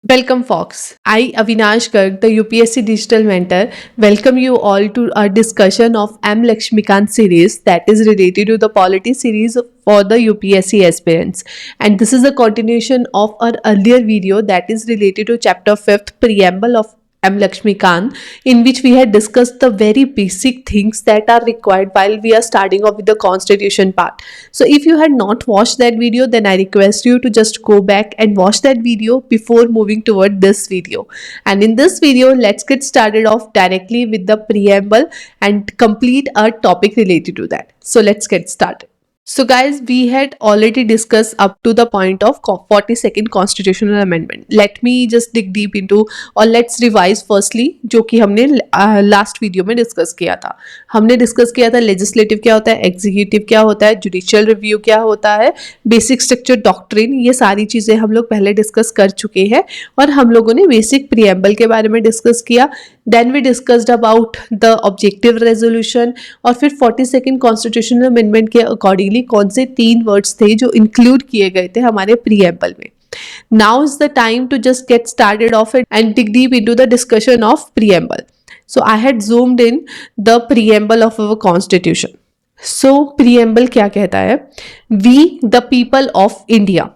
Welcome, Fox. I, Avinash Garg, the UPSC Digital Mentor, welcome you all to our discussion of M. Lakshmikant series that is related to the polity series for the UPSC aspirants. And this is a continuation of our earlier video that is related to chapter 5th, preamble of M. Lakshmikant, in which we had discussed the very basic things that are required while we are starting off with the constitution part. So if you had not watched that video, then I request you to just go back and watch that video before moving toward this video. And in this video, let's get started off directly with the preamble and complete our topic related to that. So let's get started. So guys, we had already discussed up to the point of 42nd constitutional amendment. Let me just dig deep into और let's revise firstly जो कि हमने last video में discuss किया था. हमने discuss किया था लेजिस्लेटिव क्या होता है, एग्जीक्यूटिव क्या होता है, जुडिशियल रिव्यू क्या होता है, बेसिक स्ट्रक्चर डॉक्ट्रिन, ये सारी चीज़ें हम लोग पहले डिस्कस कर चुके हैं और हम लोगों ने बेसिक प्रिएम्बल के बारे में डिस्कस किया. Then we discussed about the objective resolution और फिर 42nd कॉन्स्टिट्यूशनल अमेंडमेंट के अकॉर्डिंगली कौन से 3 वर्ड्स थे जो इंक्लूड किए गए थे हमारे प्रिएम्बल में. Now is the time to just get started off it and dig deep into the discussion of preamble. So I had zoomed in the preamble of our constitution. So preamble क्या कहता है? We the people of India.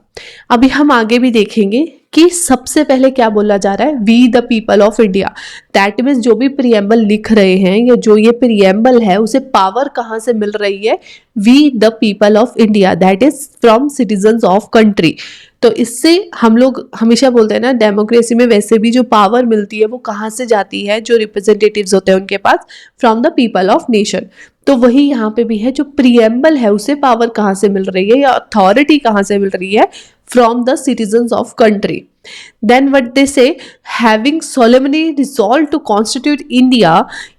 अभी हम आगे भी देखेंगे कि सबसे पहले क्या बोला जा रहा है, we the people of India. That means जो भी प्रिएम्बल लिख रहे हैं या जो ये प्रिएम्बल है उसे पावर कहाँ से मिल रही है, we the people of India, that is from citizens of country. तो इससे हम लोग हमेशा बोलते हैं ना, डेमोक्रेसी में वैसे भी जो पावर मिलती है वो कहाँ से जाती है, जो रिप्रेजेंटेटिव्स होते हैं उनके पास, from the people of nation. तो वही यहाँ पे भी है, जो प्रिएम्बल है उसे पावर कहाँ से मिल रही है या अथॉरिटी कहाँ से मिल रही है, from the citizens of country. Then what they say, having solemnly resolved to constitute India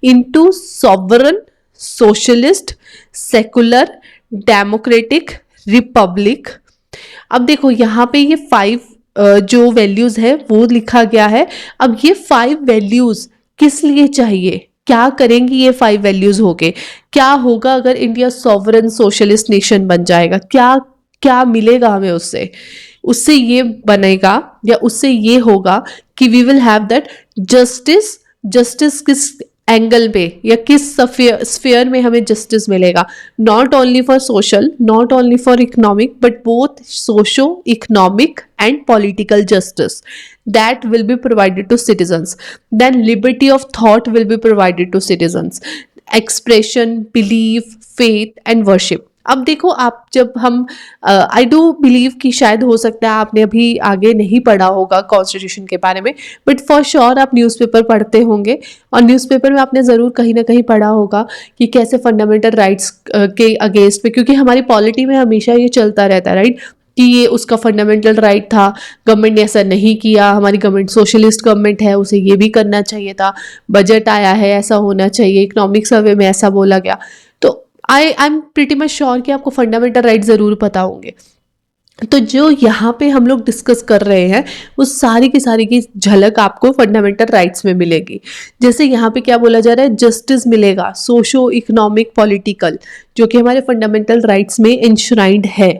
into sovereign, socialist, secular, democratic republic. अब देखो यहाँ पे ये 5 जो वैल्यूज है वो लिखा गया है. अब ये 5 वैल्यूज किस लिए चाहिए, क्या करेंगी ये 5 वैल्यूज होके, क्या होगा अगर इंडिया सॉवरन सोशलिस्ट नेशन बन जाएगा, क्या क्या मिलेगा हमें उससे. उससे ये बनेगा या उससे ये होगा कि we will have that justice. Justice किस एंगल पे या किस स्फीयर में हमें जस्टिस मिलेगा, not only for social, not only for economic, but both socio economic and political justice that will be provided to citizens. Then liberty of thought will be provided to citizens. Expression, belief, faith and worship. अब देखो, आप जब हम I do believe कि शायद हो सकता है आपने अभी आगे नहीं पढ़ा होगा कॉन्स्टिट्यूशन के बारे में, बट फॉर श्योर आप न्यूज़पेपर पढ़ते होंगे और न्यूज़पेपर में आपने ज़रूर कहीं ना कहीं पढ़ा होगा कि कैसे फंडामेंटल राइट्स के अगेंस्ट में, क्योंकि हमारी पॉलिटी में हमेशा ये चलता रहता है, राइट, कि ये उसका फंडामेंटल राइट था, गवर्नमेंट ने ऐसा नहीं किया, हमारी गवर्नमेंट सोशलिस्ट गवर्नमेंट है, उसे ये भी करना चाहिए था, बजट आया है ऐसा होना चाहिए, इकोनॉमिक सर्वे में ऐसा बोला गया. तो I am pretty much sure कि आपको फंडामेंटल राइट ज़रूर पता होंगे. तो जो यहाँ पे हम लोग डिस्कस कर रहे हैं वो सारी की झलक आपको फंडामेंटल राइट्स में मिलेगी. जैसे यहाँ पे क्या बोला जा रहा है, जस्टिस मिलेगा, सोशो इकोनॉमिक पॉलिटिकल, जो कि हमारे फंडामेंटल राइट्स में इंश्राइंड है.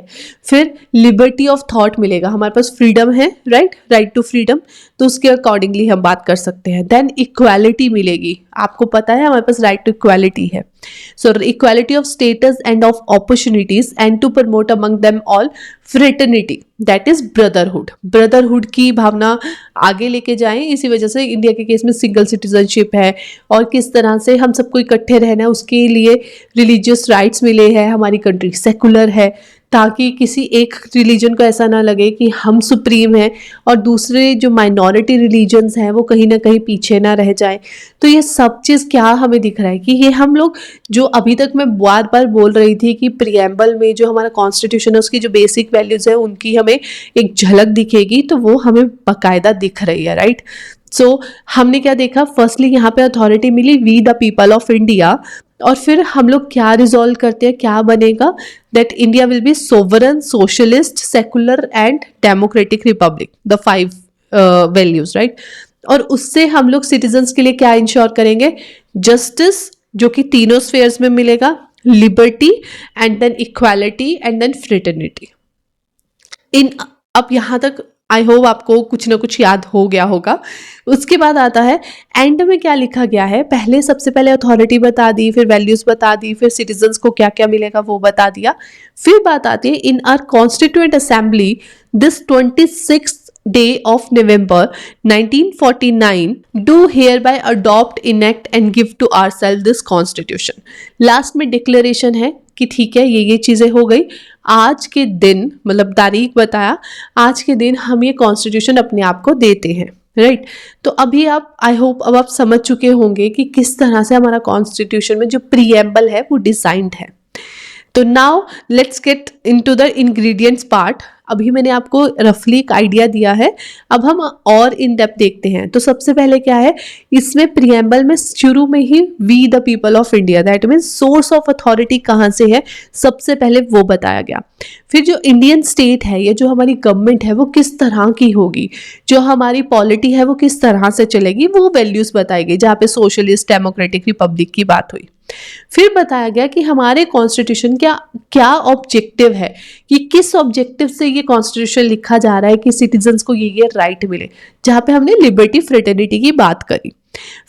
फिर लिबर्टी ऑफ थॉट मिलेगा, हमारे पास फ्रीडम है, राइट टू फ्रीडम, तो उसके अकॉर्डिंगली हम बात कर सकते हैं. देन इक्वालिटी मिलेगी, आपको पता है हमारे पास राइट टू इक्वालिटी है. So equality of status and of opportunities and to promote among them all fraternity, that is brotherhood. Brotherhood की भावना आगे लेके जाएं, इसी वजह से इंडिया के केस में सिंगल सिटीजनशिप है और किस तरह से हम सबको इकट्ठे रहना है उसके लिए रिलीजियस राइट्स मिले हैं. हमारी कंट्री सेकुलर है ताकि किसी एक रिलीजन को ऐसा ना लगे कि हम सुप्रीम हैं और दूसरे जो माइनॉरिटी रिलीजन्स हैं वो कहीं ना कहीं पीछे ना रह जाए. तो ये सब चीज़ क्या हमें दिख रहा है कि ये हम लोग जो अभी तक मैं बार बार बोल रही थी कि प्रिएम्बल में जो हमारा कॉन्स्टिट्यूशन है उसकी जो बेसिक वैल्यूज़ है उनकी हमें एक झलक दिखेगी, तो वो हमें बाकायदा दिख रही है, राइट. सो हमने क्या देखा, फर्स्टली यहाँ पे अथॉरिटी मिली, we the people of India, और फिर हम लोग क्या रिजॉल्व करते हैं, क्या बनेगा, that India will be sovereign, socialist, secular and democratic Republic, the 5 values, right. और उससे हम लोग सिटीजन्स के लिए क्या इंश्योर करेंगे, जस्टिस जो कि तीनों स्फेयर्स में मिलेगा, liberty and then equality and then fraternity. इन अब यहाँ तक आई होप आपको कुछ ना कुछ याद हो गया होगा। उसके बाद आता है एंड में क्या लिखा गया है। पहले सबसे पहले अथॉरिटी बता दी, फिर वैल्यूज बता दी, फिर सिटीजन्स को क्या क्या मिलेगा वो बता दिया। फिर बात आती है in our constituent assembly this 26 day of November 1949 do hereby adopt, enact and give to ourselves this constitution। Last में डिक्लेरेशन है कि ठीक है ये चीजें हो गई, आज के दिन मतलब तारीख बताया, आज के दिन हम ये कॉन्स्टिट्यूशन अपने आप को देते हैं, राइट। तो अभी आप आई होप अब आप समझ चुके होंगे कि किस तरह से हमारा कॉन्स्टिट्यूशन में जो प्रीएम्बल है वो डिजाइंड है। तो now let's get into the ingredients part. अभी मैंने आपको रफली एक आइडिया दिया है, अब हम और इन डेप्थ देखते हैं। तो सबसे पहले क्या है, इसमें प्रीएम्बल में शुरू में ही we the people of India, that means source of authority कहाँ से है सबसे पहले वो बताया गया। फिर जो इंडियन स्टेट है या जो हमारी गवर्नमेंट है वो किस तरह की होगी, जो हमारी पॉलिटी है वो किस तरह से चलेगी, वो वैल्यूज बताई गई, जहाँ पे सोशलिस्ट डेमोक्रेटिक रिपब्लिक की बात हुई। फिर बताया गया कि हमारे कॉन्स्टिट्यूशन क्या क्या ऑब्जेक्टिव है, कि किस ऑब्जेक्टिव से ये कॉन्स्टिट्यूशन लिखा जा रहा है कि सिटीजन्स को ये राइट मिले, जहाँ पे हमने लिबर्टी फ्रेटर्निटी की बात करी।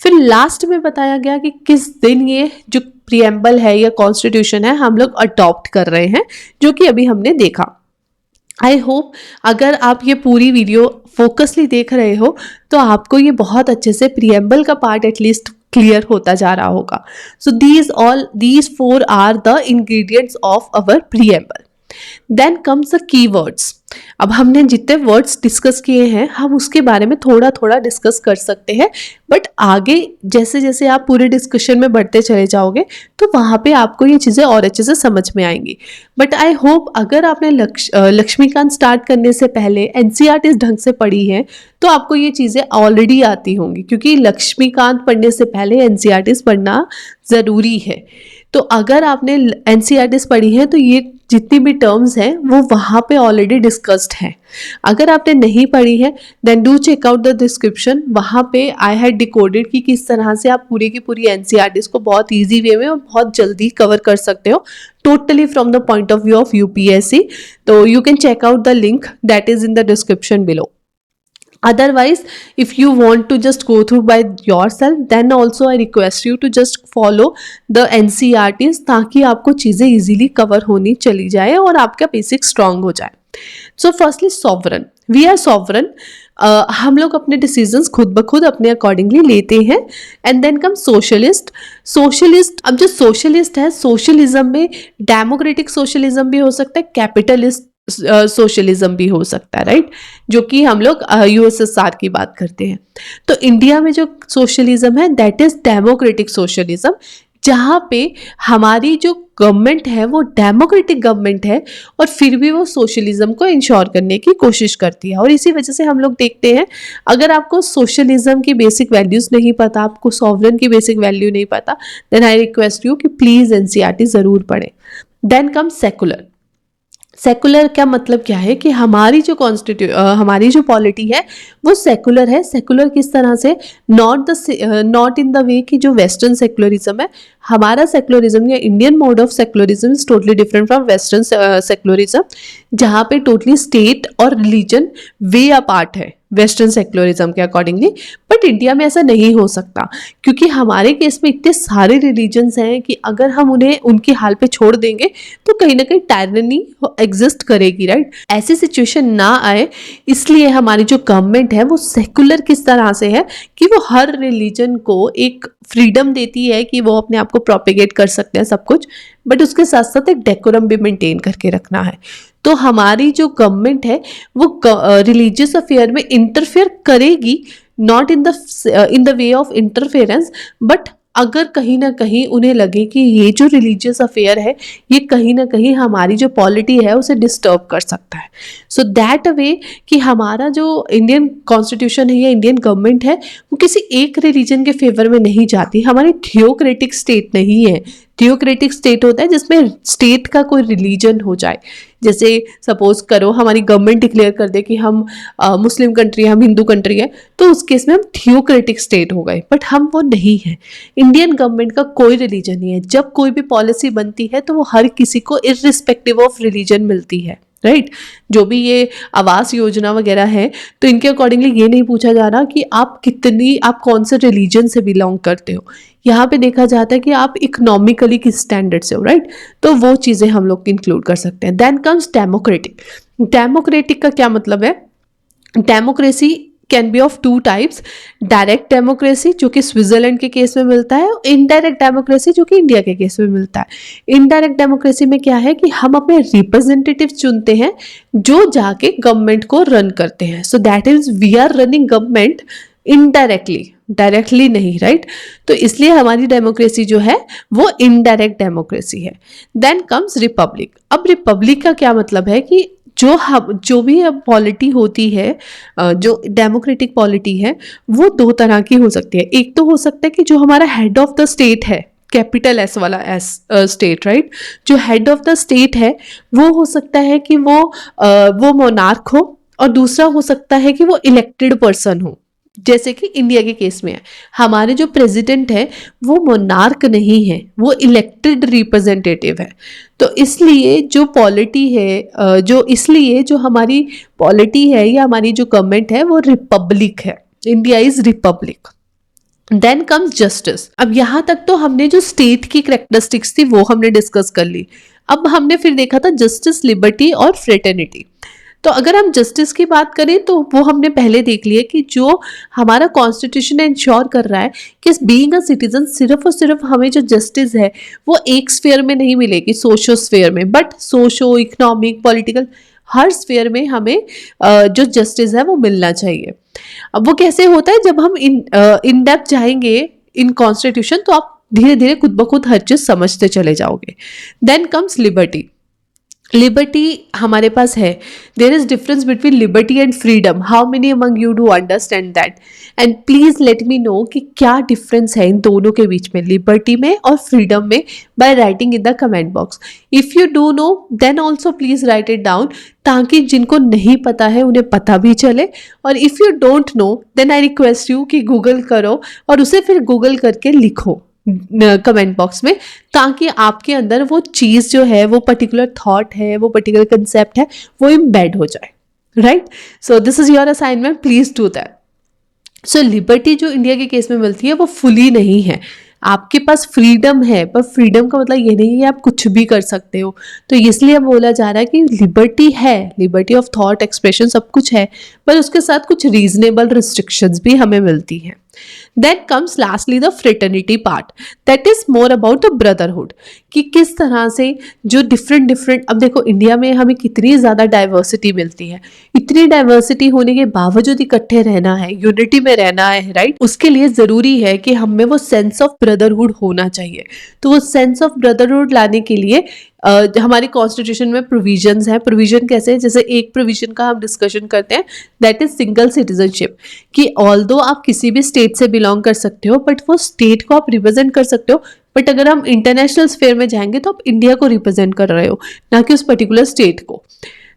फिर लास्ट में बताया गया कि किस दिन ये जो प्रीएम्बल है या कॉन्स्टिट्यूशन है हम लोग अडॉप्ट कर रहे हैं, जो कि अभी हमने देखा। आई होप अगर आप ये पूरी वीडियो फोकसली देख रहे हो तो आपको ये बहुत अच्छे से प्रीएम्बल का पार्ट एटलीस्ट क्लियर होता जा रहा होगा। So these four are the ingredients of our preamble। Then comes the keywords. अब हमने जितने वर्ड्स डिस्कस किए हैं हम उसके बारे में थोड़ा थोड़ा डिस्कस कर सकते हैं, बट आगे जैसे जैसे आप पूरे डिस्कशन में बढ़ते चले जाओगे तो वहाँ पे आपको ये चीज़ें और अच्छे से समझ में आएंगी। बट आई होप अगर आपने लक्ष्मीकांत स्टार्ट करने से पहले एनसीईआरटी ढंग से पढ़ी है तो आपको ये चीज़ें ऑलरेडी आती होंगी, क्योंकि लक्ष्मीकांत पढ़ने से पहले एनसीईआरटी पढ़ना ज़रूरी है। तो अगर आपने एनसीईआरटी पढ़ी है तो ये जितनी भी टर्म्स हैं वो वहाँ पे ऑलरेडी डिस्कस्ड हैं। अगर आपने नहीं पढ़ी है then do check out the description, वहाँ पे आई हैड डिकोडेड कि किस तरह से आप पूरी की पूरी एनसीईआरटी को बहुत इजी वे में और बहुत जल्दी कवर कर सकते हो, totally from the point of view of UPSC. तो you can check out the link that is in the description below. Otherwise, if you want to just go through by yourself, then also I request you to just follow the NCERTs ताकि आपको चीज़ें easily cover होनी चली जाए और आपका basic strong हो जाए। So firstly, sovereign. We are sovereign. हम लोग अपने डिसीजंस खुद ब खुद अपने अकॉर्डिंगली लेते हैं। And then come socialist. अब जो सोशलिस्ट है, सोशलिज्म में डेमोक्रेटिक सोशलिज्म भी हो सकता है, कैपिटलिस्ट सोशलिज्म भी हो सकता है, राइट, जो कि हम लोग यूएसएसआर की बात करते हैं। तो इंडिया में जो सोशलिज्म है दैट इज डेमोक्रेटिक सोशलिज्म, जहाँ पे हमारी जो गवर्नमेंट है वो डेमोक्रेटिक गवर्नमेंट है और फिर भी वो सोशलिज्म को इंश्योर करने की कोशिश करती है। और इसी वजह से हम लोग देखते हैं, अगर आपको सोशलिज्म की बेसिक वैल्यूज नहीं पता, आपको सॉवरेन की बेसिक वैल्यू नहीं पता, देन आई रिक्वेस्ट यू कि प्लीज एनसीईआरटी जरूर पढ़ें। Then come secular. सेकुलर क्या मतलब क्या है कि हमारी जो पॉलिटी है वो सेकुलर है। सेकुलर किस तरह से, नॉट इन द वे कि जो वेस्टर्न सेकुलरिज्म है, हमारा सेकुलरिज्म या Indian mode of secularism is totally different from western secularism, जहाँ पे टोटली स्टेट और रिलीजन वे अपार्ट है वेस्टर्न सेकुलरिज्म के अकॉर्डिंगली। बट इंडिया में ऐसा नहीं हो सकता, क्योंकि हमारे केस में इतने सारे रिलीजन्स हैं कि अगर हम उन्हें उनके हाल पे छोड़ देंगे तो कहीं ना कहीं टायरनी एग्जिस्ट करेगी, राइट। ऐसी सिचुएशन ना आए इसलिए हमारी जो गवर्नमेंट है वो सेकुलर किस तरह से है कि वो हर रिलीजन को एक फ्रीडम देती है कि वो अपने आप को प्रोपेगेट कर सकते हैं सब कुछ, बट उसके साथ साथ एक डेकोरम भी मेंटेन करके रखना है। तो हमारी जो गवर्नमेंट है वो रिलीजियस अफेयर में इंटरफेयर करेगी, not in the way of interference, but अगर कहीं ना कहीं उन्हें लगे कि ये जो रिलीजियस अफेयर है ये कहीं ना कहीं हमारी जो पॉलिटी है उसे डिस्टर्ब कर सकता है, सो दैट वे कि हमारा जो इंडियन कॉन्स्टिट्यूशन है या इंडियन गवर्नमेंट है वो किसी एक रिलीजन के फेवर में नहीं जाती। हमारी थियोक्रेटिक स्टेट नहीं है। थियोक्रेटिक स्टेट होता है जिसमें स्टेट का कोई रिलीजन हो जाए, जैसे सपोज करो हमारी गवर्नमेंट डिक्लेयर कर दे कि हम मुस्लिम कंट्री है, हम हिंदू कंट्री है, तो उस केस में हम थियोक्रेटिक स्टेट हो गए, बट हम वो नहीं है। इंडियन गवर्नमेंट का कोई रिलीजन नहीं है। जब कोई भी पॉलिसी बनती है तो वो हर किसी को इररिस्पेक्टिव ऑफ रिलीजन मिलती है, राइट जो भी ये आवास योजना वगैरह है, तो इनके अकॉर्डिंगली ये नहीं पूछा जा रहा कि आप कौन से रिलीजन से बिलोंग करते हो। यहाँ पे देखा जाता है कि आप इकोनॉमिकली किस स्टैंडर्ड से हो, राइट। तो वो चीज़ें हम लोग इंक्लूड कर सकते हैं। Then comes democratic. डेमोक्रेटिक का क्या मतलब है? Democracy can be of two types, direct democracy जो कि स्विट्जरलैंड के केस में मिलता है, और इनडायरेक्ट डेमोक्रेसी जो कि इंडिया के केस में मिलता है। इनडायरेक्ट डेमोक्रेसी में क्या है कि हम अपने रिप्रेजेंटेटिव चुनते हैं जो जाके गवर्नमेंट को रन करते हैं। So that is we are running government indirectly, directly नहीं, राइट। तो इसलिए हमारी डेमोक्रेसी जो है वो इनडायरेक्ट डेमोक्रेसी है। Then comes republic. अब रिपब्लिक का क्या मतलब है कि जो भी पॉलिटी होती है, जो डेमोक्रेटिक पॉलिटी है, वो दो तरह की हो सकती है। एक तो हो सकता है कि जो हमारा हेड ऑफ द स्टेट है, कैपिटल एस वाला एस स्टेट, राइट। जो हेड ऑफ द स्टेट है वो हो सकता है कि वो मोनार्क हो, और दूसरा हो सकता है कि वो इलेक्टेड पर्सन हो। जैसे कि इंडिया के केस में है, हमारे जो प्रेसिडेंट है वो मोनार्क नहीं है, वो इलेक्टेड रिप्रेजेंटेटिव है। तो इसलिए जो पॉलिटी है, जो हमारी पॉलिटी है या हमारी जो गवर्नमेंट है वो रिपब्लिक है। India is republic. Then comes justice. अब यहाँ तक तो हमने जो स्टेट की कैरेक्टरिस्टिक्स थी वो हमने डिस्कस कर ली। अब हमने फिर देखा था जस्टिस, लिबर्टी और फ्रेटर्निटी। तो अगर हम जस्टिस की बात करें तो वो हमने पहले देख लिया कि जो हमारा कॉन्स्टिट्यूशन इंश्योर कर रहा है कि बीइंग अ सिटीजन सिर्फ और सिर्फ हमें जो जस्टिस है वो एक स्फेयर में नहीं मिलेगी, सोशो स्फेयर में, but socio economic political her sphere में हमें जो जस्टिस है वो मिलना चाहिए। अब वो कैसे होता है? जब हम इन डेप्थ जाएंगे इन कॉन्स्टिट्यूशन तो आप धीरे धीरे खुद ब खुद हर चीज समझते चले जाओगे। Then comes liberty. लिबर्टी हमारे पास है। There is difference between liberty and freedom. How many among you do understand that? And please let me know कि क्या डिफरेंस है इन दोनों के बीच में, लिबर्टी में और फ्रीडम में, by writing in the comment box. If you do know then also please write it down, ताकि जिनको नहीं पता है उन्हें पता भी चले। और if you don't know then I request you कि गूगल करो और उसे फिर गूगल करके लिखो कमेंट बॉक्स में, ताकि आपके अंदर वो चीज जो है, वो पर्टिकुलर थॉट है, वो पर्टिकुलर कंसेप्ट है, वो इम्बेड हो जाए, right. So this is your assignment, please do that. So liberty जो इंडिया के केस में मिलती है वो फुली नहीं है। आपके पास फ्रीडम है, पर फ्रीडम का मतलब ये नहीं है आप कुछ भी कर सकते हो। तो इसलिए बोला जा रहा है कि लिबर्टी है, लिबर्टी ऑफ थॉट एक्सप्रेशन सब कुछ है, पर उसके साथ कुछ रीजनेबल रिस्ट्रिक्शंस भी हमें मिलती हैं। Then comes lastly the fraternity part, that is more about the brotherhood, कि किस तरह से जो डिफरेंट अब देखो इंडिया में हमें कितनी ज़्यादा डाइवर्सिटी मिलती है, इतनी डाइवर्सिटी होने के बावजूद इकट्ठे रहना है, यूनिटी में रहना है, राइट। उसके लिए ज़रूरी है कि हम में वो सेंस ऑफ ब्रदरहुड होना चाहिए। तो वो सेंस ऑफ ब्रदरहुड लाने के लिए हमारे कॉन्स्टिट्यूशन में प्रोविजंस हैं। प्रोविजन कैसे है? जैसे एक प्रोविजन का हम डिस्कशन करते हैं, दैट इज सिंगल सिटीजनशिप, कि ऑल्दो आप किसी भी स्टेट से बिलोंग कर सकते हो, बट वो स्टेट को आप रिप्रेजेंट कर सकते हो। बट अगर हम इंटरनेशनल स्फेयर में जाएंगे तो आप इंडिया को रिप्रेजेंट कर रहे हो, ना कि उस पर्टिकुलर स्टेट को।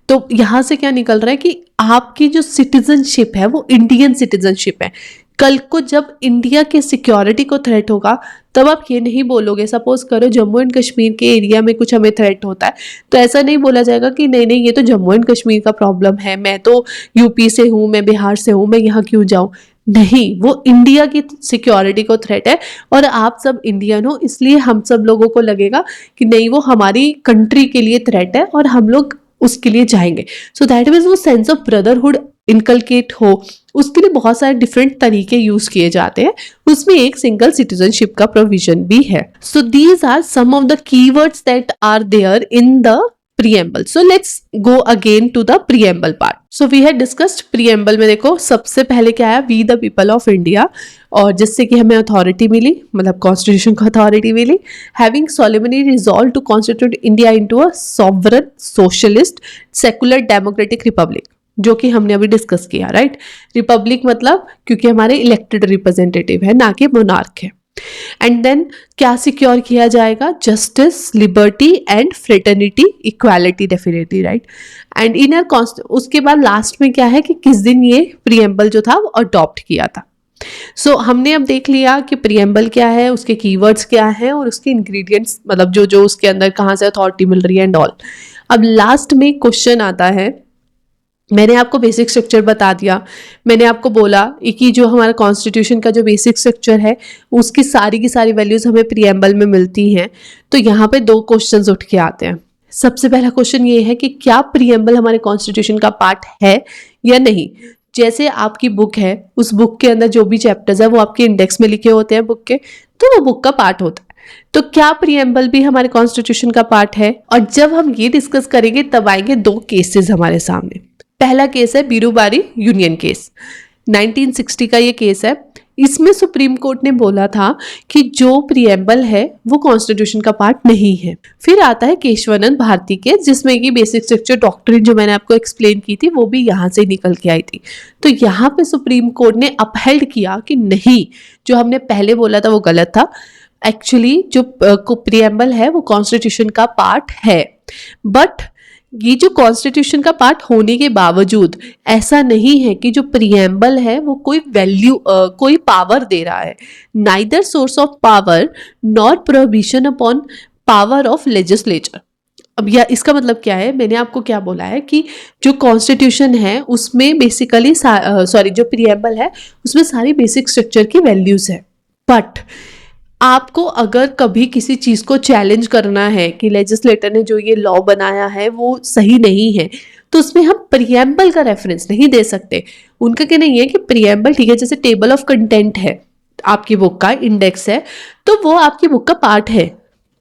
तो यहाँ से क्या निकल रहा है कि आपकी जो सिटीजनशिप है वो इंडियन सिटीजनशिप है। कल को जब इंडिया के सिक्योरिटी को थ्रेट होगा तब आप ये नहीं बोलोगे, सपोज करो जम्मू एंड कश्मीर के एरिया में कुछ हमें थ्रेट होता है, तो ऐसा नहीं बोला जाएगा कि नहीं नहीं ये तो जम्मू एंड कश्मीर का प्रॉब्लम है, मैं तो यूपी से हूँ, मैं बिहार से हूँ, मैं यहाँ क्यों जाऊँ। नहीं, वो इंडिया की सिक्योरिटी को थ्रेट है और आप सब इंडियन हो, इसलिए हम सब लोगों को लगेगा कि नहीं वो हमारी कंट्री के लिए थ्रेट है और हम लोग उसके लिए जाएंगे। सो दैट मीन्स वो सेंस ऑफ ब्रदरहुड इनकलकेट हो, उसके लिए बहुत सारे डिफरेंट तरीके यूज किए जाते हैं। उसमें एक सिंगल सिटीजनशिप का प्रोविजन भी है। So these are some of the keywords that are there in the preamble. So let's go again to the preamble part. So we had discussed preamble में देखो सबसे पहले क्या आया, we the people of India, और जिससे कि हमें अथॉरिटी मिली, मतलब कॉन्स्टिट्यूशन को authority milli, having solemnly resolved to constitute India into a sovereign, socialist, secular, democratic republic, जो कि हमने अभी डिस्कस किया, राइट। रिपब्लिक मतलब क्योंकि हमारे इलेक्टेड रिप्रेजेंटेटिव है, ना कि मोनार्क है। एंड देन क्या सिक्योर किया जाएगा? Justice, liberty and fraternity, equality definitely, right. And inner उसके बाद लास्ट में क्या है कि किस दिन ये प्रीएम्बल जो था वो अडॉप्ट किया था। सो हमने अब देख लिया कि प्रीएम्बल क्या है, उसके कीवर्ड्स क्या है और उसके इंग्रेडिएंट्स, मतलब जो जो उसके अंदर कहाँ से अथॉरिटी मिल रही है एंड ऑल। अब लास्ट में क्वेश्चन आता है, मैंने आपको बेसिक स्ट्रक्चर बता दिया, मैंने आपको बोला कि जो हमारा कॉन्स्टिट्यूशन का जो बेसिक स्ट्रक्चर है उसकी सारी की सारी वैल्यूज हमें प्रीएम्बल में मिलती हैं। तो यहाँ पे दो क्वेश्चंस उठ के आते हैं। सबसे पहला क्वेश्चन ये है कि क्या प्रीएम्बल हमारे कॉन्स्टिट्यूशन का पार्ट है या नहीं। जैसे आपकी बुक है, उस बुक के अंदर जो भी चैप्टर्स है वो आपके इंडेक्स में लिखे होते हैं बुक के, तो वो बुक का पार्ट होता है। तो क्या प्रीएम्बल भी हमारे कॉन्स्टिट्यूशन का पार्ट है? और जब हम ये डिस्कस करेंगे तब आएंगे दो केसेस हमारे सामने। पहला केस है बीरूबारी यूनियन केस, 1960 का ये केस है। इसमें सुप्रीम कोर्ट ने बोला था कि जो प्रीएम्बल है वो कॉन्स्टिट्यूशन का पार्ट नहीं है। फिर आता है केशवानंद भारती केस, जिसमें कि बेसिक स्ट्रक्चर डॉक्ट्रिन जो मैंने आपको एक्सप्लेन की थी वो भी यहाँ से निकल के आई थी। तो यहाँ पे सुप्रीम कोर्ट ने अपहेल्ड किया कि नहीं, जो हमने पहले बोला था वो गलत था। एक्चुअली जो प्रीएम्बल है वो कॉन्स्टिट्यूशन का पार्ट है, बट ये जो कॉन्स्टिट्यूशन का पार्ट होने के बावजूद ऐसा नहीं है कि जो प्रीएम्बल है वो कोई वैल्यू कोई पावर दे रहा है। Neither source of power nor prohibition upon power of legislature. अब या इसका मतलब क्या है, मैंने आपको क्या बोला है कि जो कॉन्स्टिट्यूशन है उसमें बेसिकली जो प्रीएम्बल है उसमें सारी बेसिक स्ट्रक्चर की वैल्यूज है, बट आपको अगर कभी किसी चीज़ को चैलेंज करना है कि लेजिस्लेटर ने जो ये लॉ बनाया है वो सही नहीं है, तो उसमें हम प्रीएम्बल का रेफरेंस नहीं दे सकते। उनका कहना ये है कि प्रीएम्बल ठीक है, जैसे टेबल ऑफ कंटेंट है आपकी बुक का, इंडेक्स है, तो वो आपकी बुक का पार्ट है,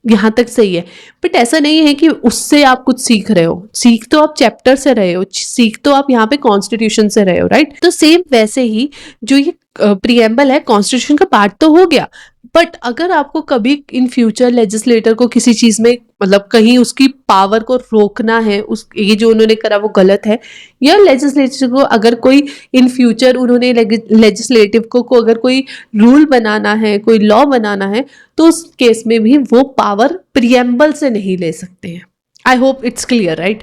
यहाँ तक सही है। बट ऐसा नहीं है कि उससे आप कुछ सीख रहे हो, सीख तो आप चैप्टर से रहे हो, सीख तो आप यहाँ पे कॉन्स्टिट्यूशन से रहे हो, राइट। तो सेम वैसे ही जो ये प्रीएम्बल है कॉन्स्टिट्यूशन का पार्ट तो हो गया, बट अगर आपको कभी इन फ्यूचर लेजिस्लेटर को किसी चीज में मतलब कहीं उसकी पावर को रोकना है, उस ये जो उन्होंने करा वो गलत है, या लेजिस्लेटर को अगर कोई इन फ्यूचर उन्होंने लेजिस्लेटिव को अगर कोई रूल बनाना है, कोई लॉ बनाना है, तो उस केस में भी वो पावर प्रीएम्बल से नहीं ले सकते हैं। I hope it's clear, right.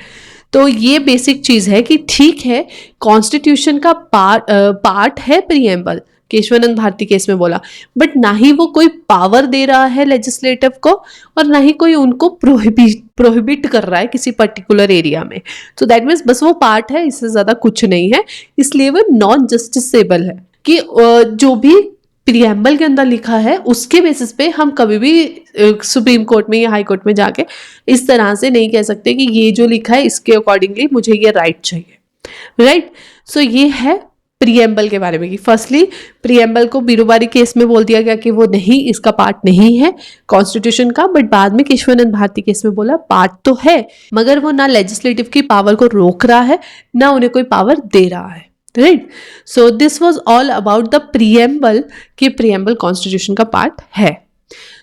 तो ये बेसिक चीज है कि ठीक है, कॉन्स्टिट्यूशन का पार्ट है प्रीएम्बल, केशवानंद भारती केस में बोला, बट ना ही वो कोई पावर दे रहा है लेजिस्लेटिव को और ना ही कोई उनको प्रोहिबिट कर रहा है किसी पर्टिकुलर एरिया में। तो दैट मीन्स बस वो पार्ट है, इससे ज्यादा कुछ नहीं है, इसलिए वो नॉन जस्टिसेबल है कि जो भी प्रीएम्बल के अंदर लिखा है उसके बेसिस पे हम कभी भी सुप्रीम कोर्ट में या हाई कोर्ट में जाके इस तरह से नहीं कह सकते कि ये जो लिखा है इसके अकॉर्डिंगली मुझे ये राइट चाहिए, राइट। सो ये है प्रीएम्बल के बारे में कि फर्स्टली प्रीएम्बल को बीरूबारी केस में बोल दिया गया कि वो नहीं, इसका पार्ट नहीं है कॉन्स्टिट्यूशन का, बट बाद में केशवानंद भारती केस में बोला पार्ट तो है, मगर वो ना लेजिस्लेटिव की पावर को रोक रहा है ना उन्हें कोई पावर दे रहा है, right. So this was all about the preamble कि प्रीएम्बल कॉन्स्टिट्यूशन का पार्ट है।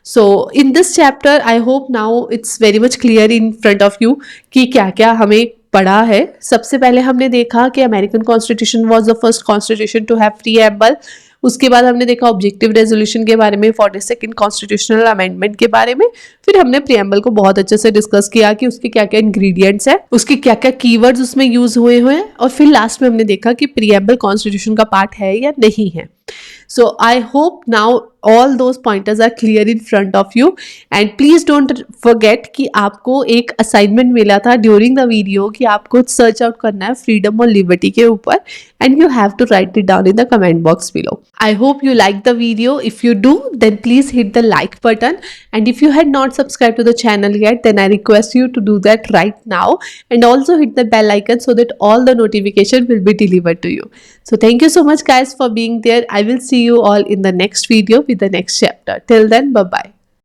So in this chapter I hope now it's very much clear in front of you कि क्या क्या हमें पढ़ा है। सबसे पहले हमने देखा कि American constitution was the first constitution to have preamble. उसके बाद हमने देखा ऑब्जेक्टिव रेजोल्यूशन के बारे में, 42nd कॉन्स्टिट्यूशनल अमेंडमेंट के बारे में। फिर हमने प्रीएम्बल को बहुत अच्छे से डिस्कस किया कि उसके क्या क्या इंग्रेडिएंट्स हैं, उसके क्या क्या कीवर्ड्स उसमें यूज हुए हैं, और फिर लास्ट में हमने देखा कि प्रीएम्बल कॉन्स्टिट्यूशन का पार्ट है या नहीं है। So I hope now all those pointers are clear in front of you, and please don't forget कि आपको एक assignment मिला था during the video कि आपको search out करना है freedom और liberty के ऊपर, and you have to write it down in the comment box below. I hope you like the video. If you do, then please hit the like button, and if you had not subscribed to the channel yet, then I request you to do that right now, and also hit the bell icon so that all the notification will be delivered to you. So thank you so much guys for being there. I will see you all in the next video with the next chapter. Till then, bye bye.